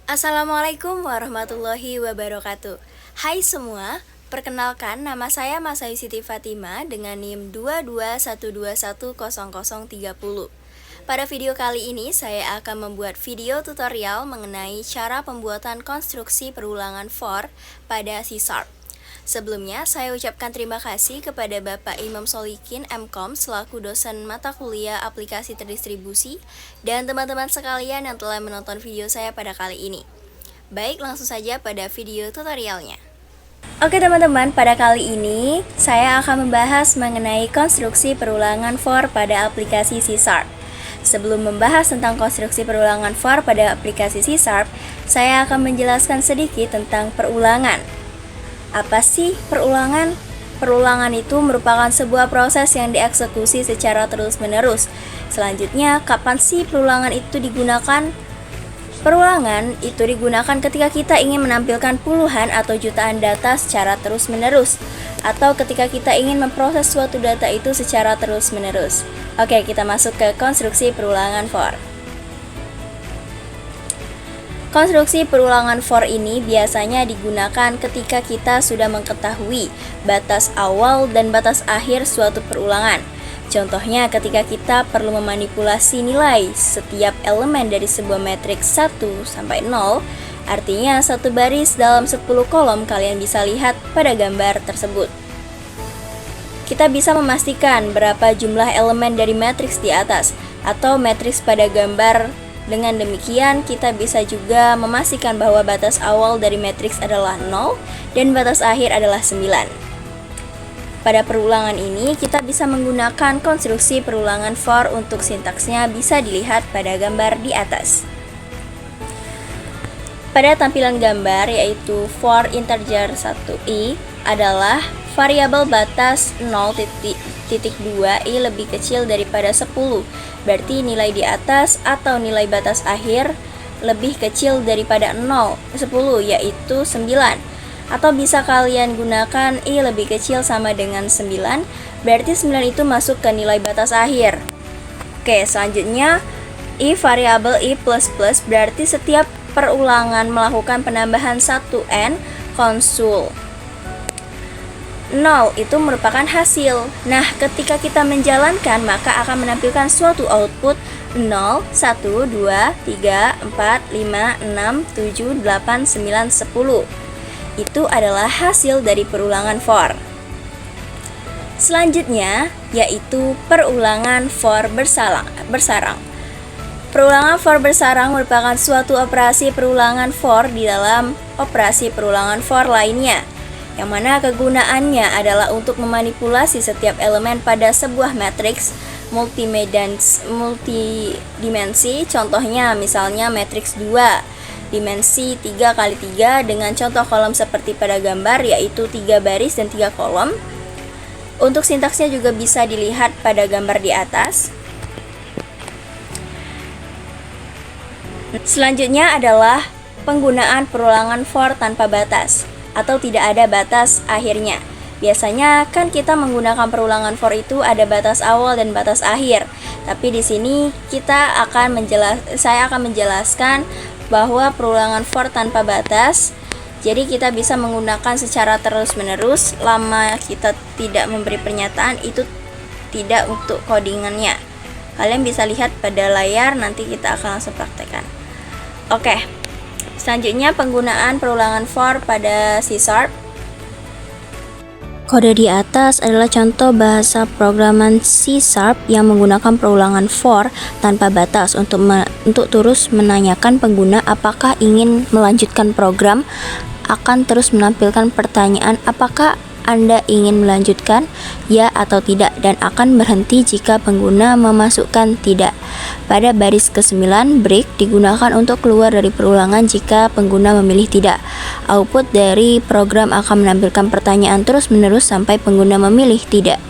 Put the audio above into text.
Assalamualaikum warahmatullahi wabarakatuh. Hai semua, perkenalkan nama saya Masayu Siti Fatima dengan NIM 221210030. Pada video kali ini saya akan membuat video tutorial mengenai cara pembuatan konstruksi perulangan for pada C#. Sebelumnya, saya ucapkan terima kasih kepada Bapak Imam Solikin MKom selaku dosen mata kuliah aplikasi terdistribusi dan teman-teman sekalian yang telah menonton video saya pada kali ini. Baik, langsung saja pada video tutorialnya. Oke teman-teman, pada kali ini saya akan membahas mengenai konstruksi perulangan for pada aplikasi C#. Sebelum membahas tentang konstruksi perulangan for pada aplikasi C#, saya akan menjelaskan sedikit tentang perulangan. Apa sih perulangan? Perulangan itu merupakan sebuah proses yang dieksekusi secara terus-menerus. Selanjutnya, kapan sih perulangan itu digunakan? Perulangan itu digunakan ketika kita ingin menampilkan puluhan atau jutaan data secara terus-menerus, atau ketika kita ingin memproses suatu data itu secara terus-menerus. Oke, kita masuk ke konstruksi perulangan for. Konstruksi perulangan for ini biasanya digunakan ketika kita sudah mengetahui batas awal dan batas akhir suatu perulangan. Contohnya ketika kita perlu memanipulasi nilai setiap elemen dari sebuah matriks 1 sampai 0, artinya satu baris dalam 10 kolom kalian bisa lihat pada gambar tersebut. Kita bisa memastikan berapa jumlah elemen dari matriks di atas atau matriks pada gambar. Dengan demikian, kita bisa juga memastikan bahwa batas awal dari matriks adalah 0 dan batas akhir adalah 9. Pada perulangan ini, kita bisa menggunakan konstruksi perulangan for untuk sintaksnya bisa dilihat pada gambar di atas. Pada tampilan gambar, yaitu for integer 1i adalah variabel batas 0.2i lebih kecil daripada 10. Berarti nilai di atas atau nilai batas akhir lebih kecil daripada 10 yaitu 9. Atau bisa kalian gunakan i lebih kecil sama dengan 9, berarti 9 itu masuk ke nilai batas akhir. Oke, selanjutnya i variabel i++ berarti setiap perulangan melakukan penambahan 1n konsul. 0 itu merupakan hasil. Nah, ketika kita menjalankan, maka akan menampilkan suatu output 0, 1, 2, 3, 4, 5, 6, 7, 8, 9, 10. Itu adalah hasil dari perulangan for. Selanjutnya, yaitu perulangan for bersarang. Perulangan for bersarang merupakan suatu operasi perulangan for di dalam operasi perulangan for lainnya, yang mana kegunaannya adalah untuk memanipulasi setiap elemen pada sebuah matriks multidimensi. Contohnya misalnya matriks 2 dimensi 3x3 dengan contoh kolom seperti pada gambar, yaitu 3 baris dan 3 kolom. Untuk sintaksnya juga bisa dilihat pada gambar di atas. Selanjutnya adalah penggunaan perulangan for tanpa batas atau tidak ada batas akhirnya. Biasanya kan kita menggunakan perulangan for itu ada batas awal dan batas akhir. Tapi di sini saya akan menjelaskan bahwa perulangan for tanpa batas, jadi kita bisa menggunakan secara terus-menerus lama kita tidak memberi pernyataan, itu tidak untuk codingannya. Kalian bisa lihat pada layar, nanti kita akan langsung praktekkan. Oke, selanjutnya penggunaan perulangan for pada C#. Kode di atas adalah contoh bahasa programan C# yang menggunakan perulangan for tanpa batas untuk terus menanyakan pengguna apakah ingin melanjutkan program, akan terus menampilkan pertanyaan apakah Anda ingin melanjutkan, ya atau tidak, dan akan berhenti jika pengguna memasukkan tidak. Pada baris ke-9, break digunakan untuk keluar dari perulangan jika pengguna memilih tidak. Output dari program akan menampilkan pertanyaan terus-menerus sampai pengguna memilih tidak.